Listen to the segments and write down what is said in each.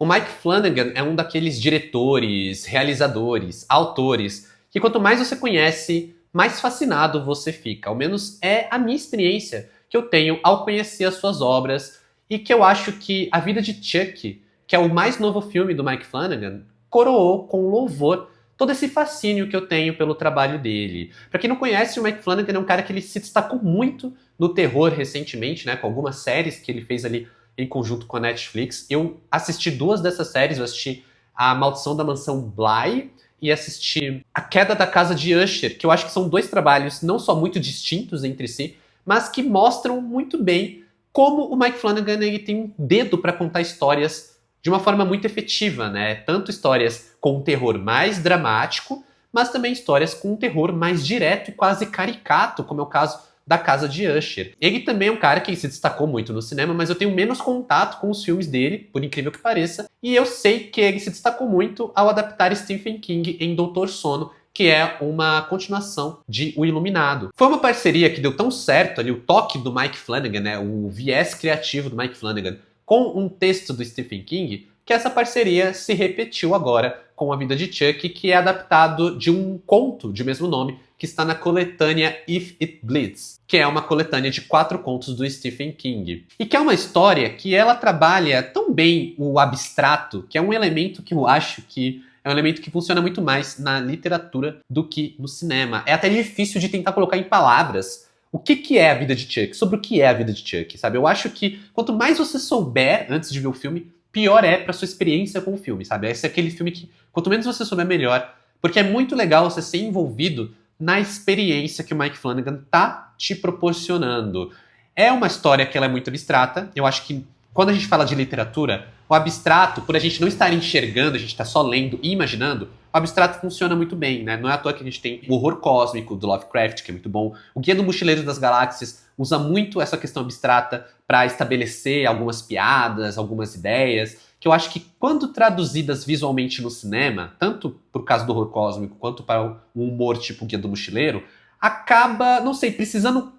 O Mike Flanagan é um daqueles diretores, realizadores, autores, que quanto mais você conhece, mais fascinado você fica. Ao menos é a minha experiência que eu tenho ao conhecer as suas obras e que eu acho que A Vida de Chuck, que é o mais novo filme do Mike Flanagan, coroou com louvor todo esse fascínio que eu tenho pelo trabalho dele. Pra quem não conhece, o Mike Flanagan é um cara que ele se destacou muito no terror recentemente, né, com algumas séries que ele fez ali em conjunto com a Netflix. Eu assisti duas dessas séries, eu assisti A Maldição da Mansão Bly e assisti A Queda da Casa de Usher, que eu acho que são dois trabalhos não só muito distintos entre si, mas que mostram muito bem como o Mike Flanagan ele tem um dedo para contar histórias de uma forma muito efetiva, né? Tanto histórias com um terror mais dramático, mas também histórias com um terror mais direto e quase caricato, como é o caso da Casa de Usher. Ele também é um cara que se destacou muito no cinema, mas eu tenho menos contato com os filmes dele, por incrível que pareça, e eu sei que ele se destacou muito ao adaptar Stephen King em Doutor Sono, que é uma continuação de O Iluminado. Foi uma parceria que deu tão certo ali, o toque do Mike Flanagan, né, o viés criativo do Mike Flanagan, com um texto do Stephen King, que essa parceria se repetiu agora com A Vida de Chuck, que é adaptado de um conto de mesmo nome, que está na coletânea If It Bleeds, que é uma coletânea de 4 contos do Stephen King. E que é uma história que ela trabalha tão bem o abstrato, que é um elemento que eu acho que é um elemento que funciona muito mais na literatura do que no cinema. É até difícil de tentar colocar em palavras o que é a vida de Chuck, sobre o que é a vida de Chuck, sabe? Eu acho que quanto mais você souber antes de ver o filme, pior é pra sua experiência com o filme, sabe? Esse é aquele filme que, quanto menos você souber, melhor, porque é muito legal você ser envolvido na experiência que o Mike Flanagan tá te proporcionando. É uma história que ela é muito abstrata, eu acho que quando a gente fala de literatura, o abstrato, por a gente não estar enxergando, a gente tá só lendo e imaginando, o abstrato funciona muito bem, né? Não é à toa que a gente tem o horror cósmico do Lovecraft, que é muito bom. O Guia do Mochileiro das Galáxias usa muito essa questão abstrata para estabelecer algumas piadas, algumas ideias, que eu acho que quando traduzidas visualmente no cinema, tanto por causa do horror cósmico quanto para o humor tipo Guia do Mochileiro, acaba, não sei, precisando...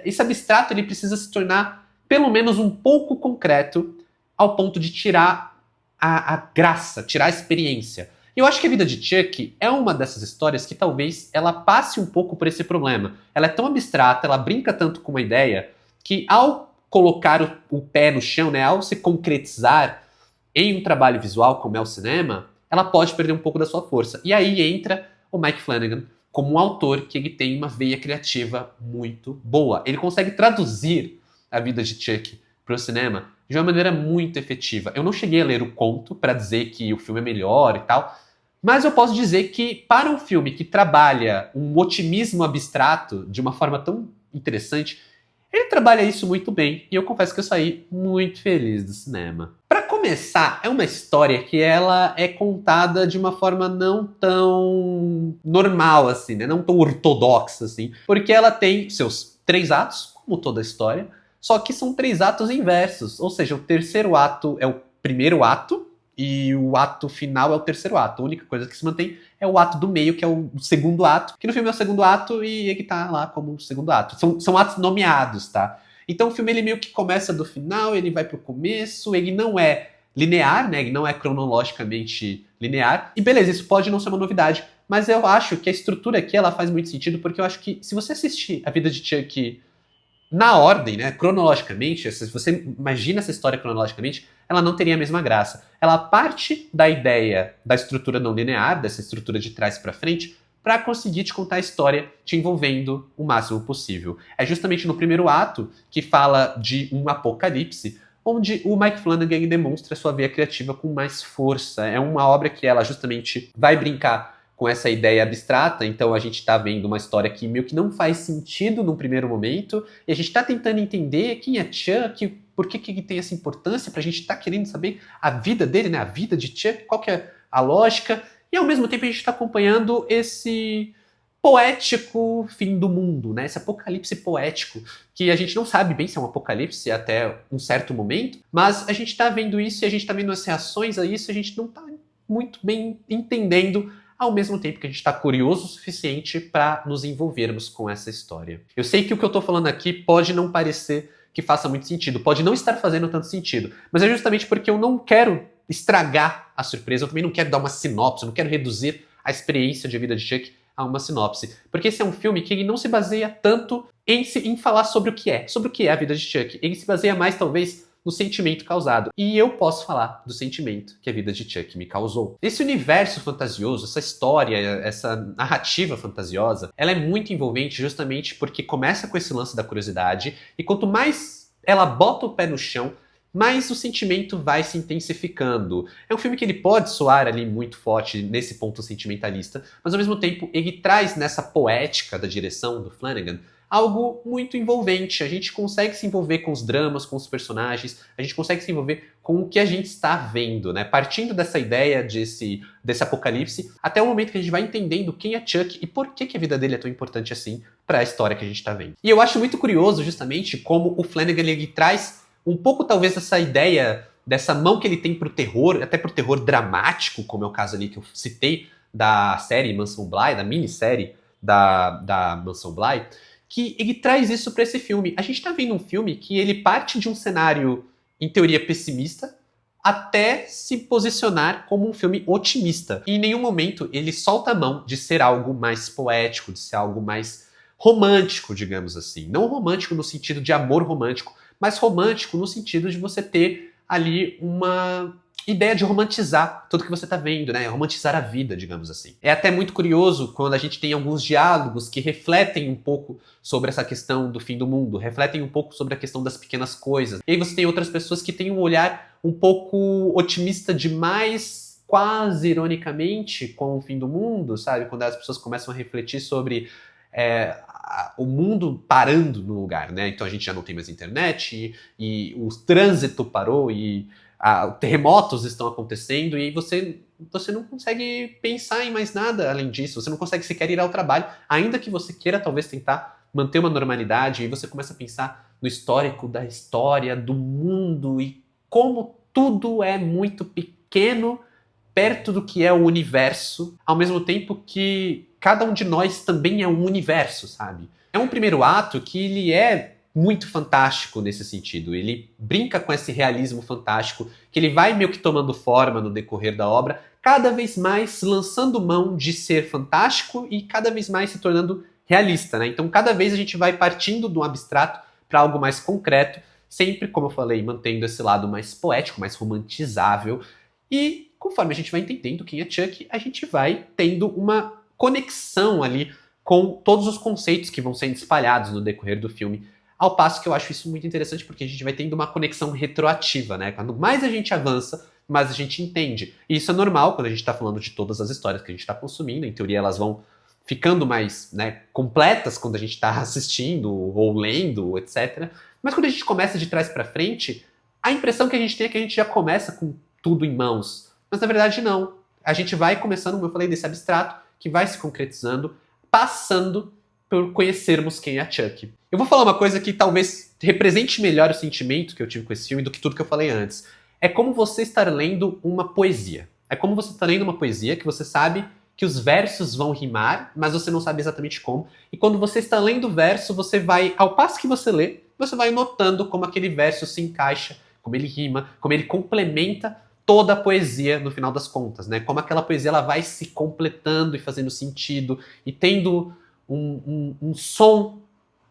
esse abstrato ele precisa se tornar pelo menos um pouco concreto ao ponto de tirar a graça, tirar a experiência. E eu acho que A Vida de Chuck é uma dessas histórias que talvez ela passe um pouco por esse problema. Ela é tão abstrata, ela brinca tanto com uma ideia, que ao colocar o pé no chão, né, ao se concretizar em um trabalho visual como é o cinema, ela pode perder um pouco da sua força. E aí entra o Mike Flanagan como um autor que ele tem uma veia criativa muito boa. Ele consegue traduzir A Vida de Chuck para o cinema de uma maneira muito efetiva. Eu não cheguei a ler o conto para dizer que o filme é melhor e tal, mas eu posso dizer que para um filme que trabalha um otimismo abstrato de uma forma tão interessante, ele trabalha isso muito bem, e eu confesso que eu saí muito feliz do cinema. Para começar, é uma história que ela é contada de uma forma não tão normal assim, né? Não tão ortodoxa assim, porque ela tem seus 3 atos, como toda a história, só que são 3 atos inversos, ou seja, o terceiro ato é o primeiro ato, e o ato final é o terceiro ato. A única coisa que se mantém é o ato do meio, que é o segundo ato, que no filme é o segundo ato e ele tá lá como o segundo ato. São atos nomeados, tá? Então o filme ele meio que começa do final, ele vai pro começo, ele não é linear, né? Ele não é cronologicamente linear. E beleza, isso pode não ser uma novidade, mas eu acho que a estrutura aqui ela faz muito sentido, porque eu acho que se você assistir A Vida de Chuck na ordem, né, cronologicamente, se você imagina essa história cronologicamente, ela não teria a mesma graça. Ela parte da ideia da estrutura não linear, dessa estrutura de trás para frente, para conseguir te contar a história te envolvendo o máximo possível. É justamente no primeiro ato que fala de um apocalipse, onde o Mike Flanagan demonstra sua veia criativa com mais força. É uma obra que ela justamente vai brincar com essa ideia abstrata, então a gente tá vendo uma história que meio que não faz sentido num primeiro momento, e a gente tá tentando entender quem é Chuck, por que ele tem essa importância, pra gente tá querendo saber a vida dele, né, a vida de Chuck, qual que é a lógica, e ao mesmo tempo a gente tá acompanhando esse poético fim do mundo, né, esse apocalipse poético, que a gente não sabe bem se é um apocalipse até um certo momento, mas a gente tá vendo isso e a gente tá vendo as reações a isso, a gente não tá muito bem entendendo ao mesmo tempo que a gente está curioso o suficiente para nos envolvermos com essa história. Eu sei que o que eu estou falando aqui pode não parecer que faça muito sentido, pode não estar fazendo tanto sentido, mas é justamente porque eu não quero estragar a surpresa, eu também não quero dar uma sinopse, eu não quero reduzir a experiência de vida de Chuck a uma sinopse. Porque esse é um filme que ele não se baseia tanto em falar sobre o que é a vida de Chuck. Ele se baseia mais, talvez, no sentimento causado. E eu posso falar do sentimento que a vida de Chuck me causou. Esse universo fantasioso, essa história, essa narrativa fantasiosa, ela é muito envolvente justamente porque começa com esse lance da curiosidade, e quanto mais ela bota o pé no chão, mais o sentimento vai se intensificando. É um filme que ele pode soar ali muito forte nesse ponto sentimentalista, mas ao mesmo tempo ele traz nessa poética da direção do Flanagan algo muito envolvente. A gente consegue se envolver com os dramas, com os personagens, a gente consegue se envolver com o que a gente está vendo, né? Partindo dessa ideia desse apocalipse, até o momento que a gente vai entendendo quem é Chuck e por que a vida dele é tão importante assim para a história que a gente está vendo. E eu acho muito curioso justamente como o Flanagan ele traz um pouco talvez dessa ideia, dessa mão que ele tem pro terror, até pro terror dramático, como é o caso ali que eu citei da série Mansão Bly, da minissérie da Mansão Bly, que ele traz isso para esse filme. A gente tá vendo um filme que ele parte de um cenário, em teoria, pessimista, até se posicionar como um filme otimista. E em nenhum momento ele solta a mão de ser algo mais poético, de ser algo mais romântico, digamos assim. Não romântico no sentido de amor romântico, mas romântico no sentido de você ter ali uma ideia de romantizar tudo que você está vendo, né? Romantizar a vida, digamos assim. É até muito curioso quando a gente tem alguns diálogos que refletem um pouco sobre essa questão do fim do mundo, refletem um pouco sobre a questão das pequenas coisas. E aí você tem outras pessoas que têm um olhar um pouco otimista demais, quase ironicamente, com o fim do mundo, sabe? Quando as pessoas começam a refletir sobre o mundo parando no lugar, né? Então a gente já não tem mais internet e o trânsito parou e terremotos estão acontecendo e você não consegue pensar em mais nada além disso. Você não consegue sequer ir ao trabalho, ainda que você queira talvez tentar manter uma normalidade, e você começa a pensar no histórico da história, do mundo e como tudo é muito pequeno perto do que é o universo, ao mesmo tempo que cada um de nós também é um universo, sabe? É um primeiro ato que ele é muito fantástico nesse sentido. Ele brinca com esse realismo fantástico, que ele vai meio que tomando forma no decorrer da obra, cada vez mais lançando mão de ser fantástico e cada vez mais se tornando realista, né? Então cada vez a gente vai partindo do abstrato para algo mais concreto, sempre, como eu falei, mantendo esse lado mais poético, mais romantizável. E conforme a gente vai entendendo quem é Chuck, a gente vai tendo uma conexão ali com todos os conceitos que vão sendo espalhados no decorrer do filme. Ao passo que eu acho isso muito interessante porque a gente vai tendo uma conexão retroativa, né? Quanto mais a gente avança, mais a gente entende. E isso é normal quando a gente está falando de todas as histórias que a gente está consumindo. Em teoria, elas vão ficando mais, né, completas quando a gente está assistindo ou lendo, etc. Mas quando a gente começa de trás para frente, a impressão que a gente tem é que a gente já começa com tudo em mãos. Mas na verdade não. A gente vai começando, como eu falei, desse abstrato, que vai se concretizando, passando por conhecermos quem é Chuck. Eu vou falar uma coisa que talvez represente melhor o sentimento que eu tive com esse filme do que tudo que eu falei antes. É como você estar lendo uma poesia. É como você estar lendo uma poesia que você sabe que os versos vão rimar, mas você não sabe exatamente como. E quando você está lendo o verso, você vai, ao passo que você lê, você vai notando como aquele verso se encaixa, como ele rima, como ele complementa toda a poesia no final das contas, né? Como aquela poesia ela vai se completando e fazendo sentido e tendo um som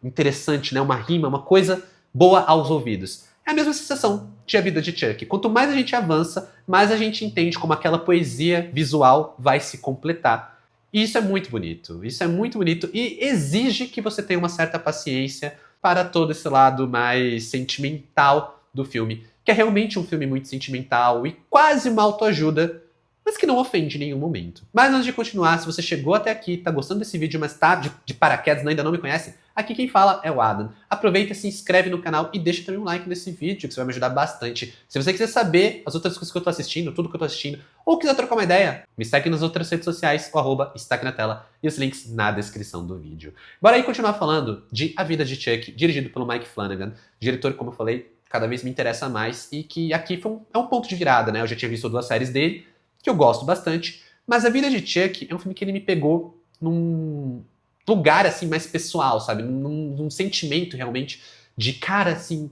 interessante, né? Uma rima, uma coisa boa aos ouvidos. É a mesma sensação de A Vida de Chuck. Quanto mais a gente avança, mais a gente entende como aquela poesia visual vai se completar. E isso é muito bonito. Isso é muito bonito e exige que você tenha uma certa paciência para todo esse lado mais sentimental do filme, que é realmente um filme muito sentimental e quase uma autoajuda, mas que não ofende em nenhum momento. Mas antes de continuar, se você chegou até aqui, tá gostando desse vídeo, mas tá de paraquedas e ainda não me conhece, aqui quem fala é o Adam. Aproveita, se inscreve no canal e deixa também um like nesse vídeo, que você vai me ajudar bastante. Se você quiser saber as outras coisas que eu tô assistindo, tudo que eu tô assistindo, ou quiser trocar uma ideia, me segue nas outras redes sociais, o @está aqui na tela, e os links na descrição do vídeo. Bora aí continuar falando de A Vida de Chuck, dirigido pelo Mike Flanagan, diretor, como eu falei, cada vez me interessa mais, e que aqui é um ponto de virada, né? Eu já tinha visto 2 séries dele, que eu gosto bastante, mas A Vida de Chuck é um filme que ele me pegou num lugar, assim, mais pessoal, sabe? Num sentimento, realmente, de cara, assim,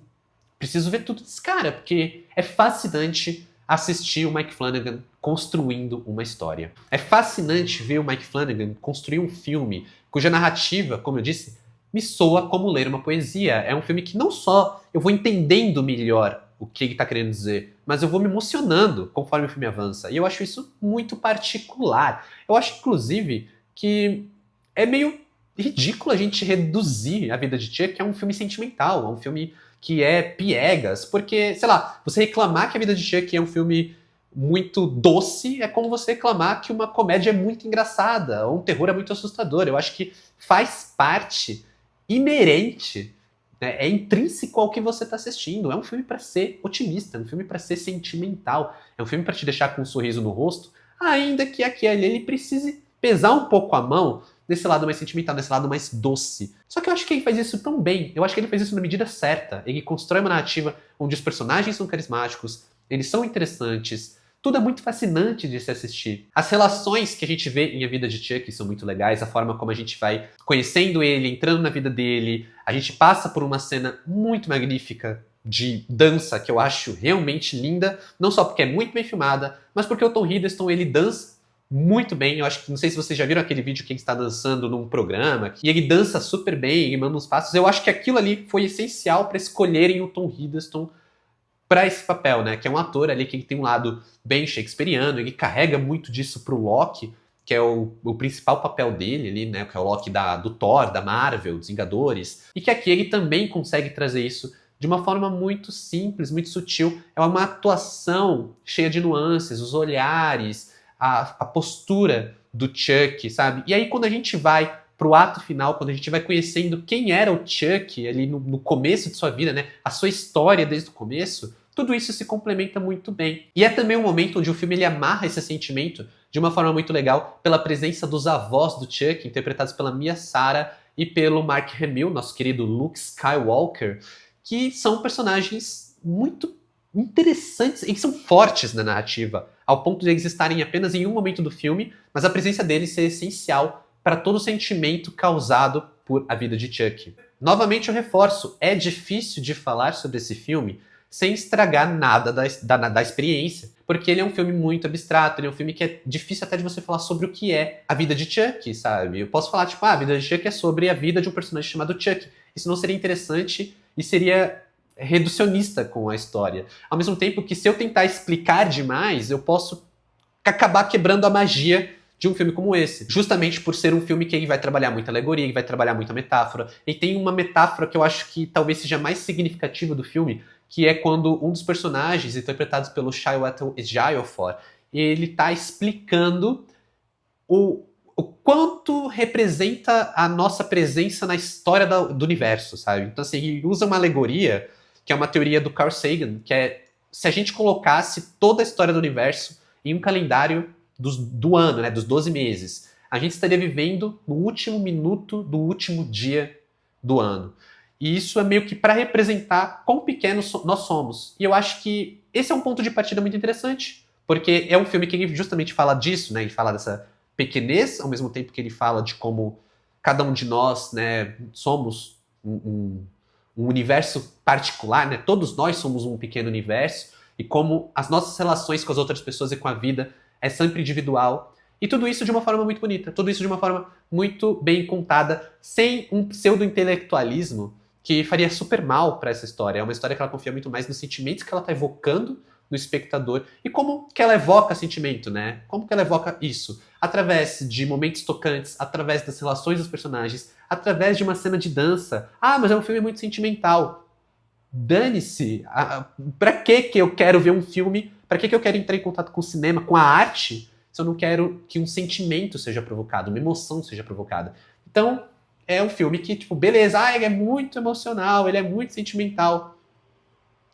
preciso ver tudo desse cara, porque é fascinante assistir o Mike Flanagan construindo uma história. É fascinante ver o Mike Flanagan construir um filme cuja narrativa, como eu disse, me soa como ler uma poesia. É um filme que não só eu vou entendendo melhor o que ele está querendo dizer, mas eu vou me emocionando conforme o filme avança. E eu acho isso muito particular. Eu acho, inclusive, que é meio ridículo a gente reduzir A Vida de Chuck a um filme sentimental, a um filme que é piegas, porque, sei lá, você reclamar que A Vida de Chuck é um filme muito doce é como você reclamar que uma comédia é muito engraçada, ou um terror é muito assustador. Eu acho que faz parte inerente, né, é intrínseco ao que você está assistindo. É um filme para ser otimista, é um filme para ser sentimental, é um filme para te deixar com um sorriso no rosto, ainda que aquele ele precise pesar um pouco a mão nesse lado mais sentimental, nesse lado mais doce. Só que eu acho que ele faz isso tão bem, eu acho que ele faz isso na medida certa. Ele constrói uma narrativa onde os personagens são carismáticos, eles são interessantes, tudo é muito fascinante de se assistir. As relações que a gente vê em A Vida de Chuck são muito legais, a forma como a gente vai conhecendo ele, entrando na vida dele. A gente passa por uma cena muito magnífica de dança que eu acho realmente linda, não só porque é muito bem filmada, mas porque o Tom Hiddleston ele dança muito bem. Eu acho que, não sei se vocês já viram aquele vídeo que ele está dançando num programa, e ele dança super bem, ele manda uns passos. Eu acho que aquilo ali foi essencial para escolherem o Tom Hiddleston para esse papel, né? Que é um ator ali que tem um lado bem shakespeariano, ele carrega muito disso pro Loki, que é o principal papel dele ali, né? Que é o Loki do Thor, da Marvel, dos Vingadores, e que aqui ele também consegue trazer isso de uma forma muito simples, muito sutil. É uma atuação cheia de nuances, os olhares, a postura do Chuck, sabe? E aí quando a gente vai pro ato final, quando a gente vai conhecendo quem era o Chuck ali no começo de sua vida, né? A sua história desde o começo, tudo isso se complementa muito bem. E é também um momento onde o filme ele amarra esse sentimento de uma forma muito legal pela presença dos avós do Chuck, interpretados pela Mia Sara e pelo Mark Hamill, nosso querido Luke Skywalker, que são personagens muito interessantes e que são fortes na narrativa, ao ponto de eles estarem apenas em um momento do filme, mas a presença deles ser essencial para todo o sentimento causado por A Vida de Chuck. Novamente eu reforço, é difícil de falar sobre esse filme sem estragar nada da experiência, porque ele é um filme muito abstrato, ele é um filme que é difícil até de você falar sobre o que é A Vida de Chuck, sabe? Eu posso falar, tipo, A Vida de Chuck é sobre a vida de um personagem chamado Chuck. Isso não seria interessante e seria reducionista com a história. Ao mesmo tempo que se eu tentar explicar demais, eu posso acabar quebrando a magia de um filme como esse, justamente por ser um filme que ele vai trabalhar muita alegoria, ele vai trabalhar muita metáfora, e tem uma metáfora que eu acho que talvez seja mais significativa do filme, que é quando um dos personagens, interpretados pelo Chiwetel Ejiofor, ele tá explicando o quanto representa a nossa presença na história do universo, sabe? Então, assim, ele usa uma alegoria, que é uma teoria do Carl Sagan, que é se a gente colocasse toda a história do universo em um calendário do ano, né, dos 12 meses, a gente estaria vivendo no último minuto do último dia do ano. E isso é meio que para representar quão pequenos nós somos. E eu acho que esse é um ponto de partida muito interessante, porque é um filme que ele justamente fala disso, né, ele fala dessa pequenez, ao mesmo tempo que ele fala de como cada um de nós, né, somos um universo particular, né, todos nós somos um pequeno universo, e como as nossas relações com as outras pessoas e com a vida é sempre individual, e tudo isso de uma forma muito bonita, tudo isso de uma forma muito bem contada, sem um pseudo-intelectualismo que faria super mal para essa história. É uma história que ela confia muito mais nos sentimentos que ela está evocando no espectador, e como que ela evoca sentimento, né? Como que ela evoca isso? Através de momentos tocantes, através das relações dos personagens, através de uma cena de dança. Ah, mas é um filme muito sentimental. Dane-se! Pra que eu quero ver um filme? Pra que eu quero entrar em contato com o cinema, com a arte, se eu não quero que um sentimento seja provocado, uma emoção seja provocada? Então, é um filme que, tipo, beleza, ele é muito emocional, ele é muito sentimental.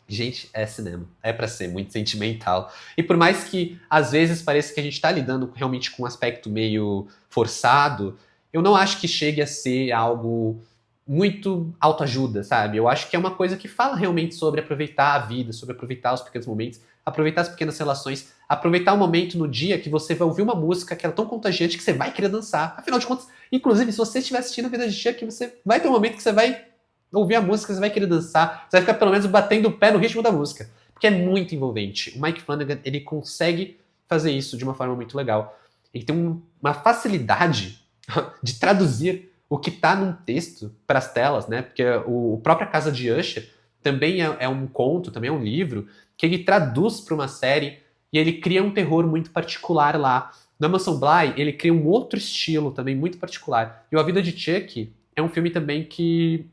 Gente, é cinema. É pra ser muito sentimental. E por mais que, às vezes, pareça que a gente tá lidando realmente com um aspecto meio forçado, eu não acho que chegue a ser algo muito autoajuda, sabe? Eu acho que é uma coisa que fala realmente sobre aproveitar a vida, sobre aproveitar os pequenos momentos, aproveitar as pequenas relações, aproveitar o momento no dia que você vai ouvir uma música que é tão contagiante que você vai querer dançar. Afinal de contas, inclusive, se você estiver assistindo a Vida de Chuck, você vai ter um momento que você vai ouvir a música, você vai querer dançar, você vai ficar pelo menos batendo o pé no ritmo da música. porque é muito envolvente. O Mike Flanagan, ele consegue fazer isso de uma forma muito legal. Ele tem uma facilidade de traduzir o que está num texto para as telas, né? Porque o própria Casa de Usher também é um conto, também é um livro, que ele traduz para uma série e ele cria um terror muito particular lá. Na Mansão Bly, ele cria um outro estilo também muito particular. E A Vida de Chuck é um filme também que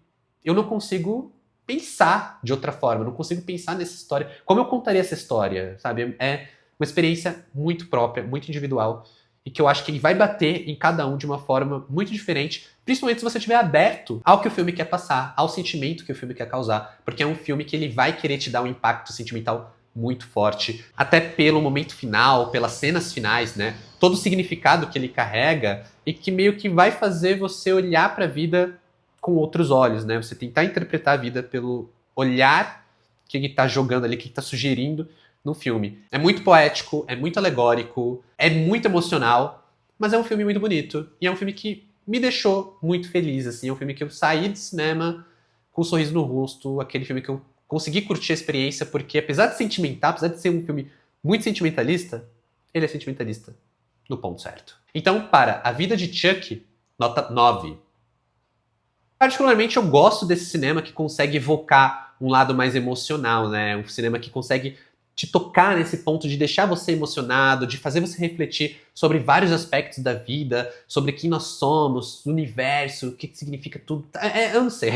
eu não consigo pensar de outra forma, eu não consigo pensar nessa história. Como eu contaria essa história, sabe? É uma experiência muito própria, muito individual, e que eu acho que ele vai bater em cada um de uma forma muito diferente, principalmente se você estiver aberto ao que o filme quer passar, ao sentimento que o filme quer causar, porque é um filme que ele vai querer te dar um impacto sentimental muito forte, até pelo momento final, pelas cenas finais, né? Todo o significado que ele carrega e que meio que vai fazer você olhar para a vida com outros olhos, né? Você tentar interpretar a vida pelo olhar que ele tá jogando ali, que ele tá sugerindo no filme. É muito poético, é muito alegórico, é muito emocional, mas é um filme muito bonito. E é um filme que me deixou muito feliz, assim. É um filme que eu saí do cinema com um sorriso no rosto, aquele filme que eu consegui curtir a experiência, porque apesar de sentimental, apesar de ser um filme muito sentimentalista, ele é sentimentalista no ponto certo. Então, para A Vida de Chuck, nota 9. Particularmente eu gosto desse cinema que consegue evocar um lado mais emocional, né? Um cinema que consegue te tocar nesse ponto de deixar você emocionado, de fazer você refletir sobre vários aspectos da vida, sobre quem nós somos, o universo, o que significa tudo. Eu não sei,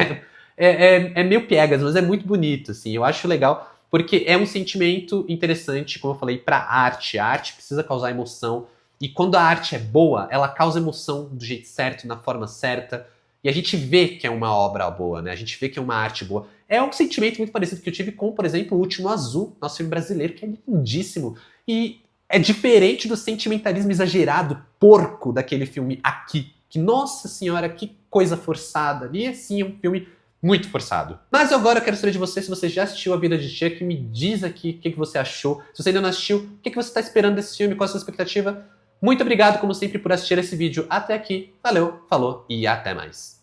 é meio piegas, mas é muito bonito, assim. Eu acho legal, porque é um sentimento interessante, como eu falei, para arte. A arte precisa causar emoção, e quando a arte é boa, ela causa emoção do jeito certo, na forma certa, e a gente vê que é uma obra boa, né? A gente vê que é uma arte boa. É um sentimento muito parecido que eu tive com, por exemplo, O Último Azul, nosso filme brasileiro, que é lindíssimo. E é diferente do sentimentalismo exagerado, porco, daquele filme Aqui. Que, nossa senhora, que coisa forçada. E assim, é um filme muito forçado. Mas agora eu quero saber de você, se você já assistiu A Vida de Chuck, me diz aqui o que você achou. Se você ainda não assistiu, o que você está esperando desse filme, qual a sua expectativa? Muito obrigado, como sempre, por assistir esse vídeo até aqui. Valeu, falou e até mais.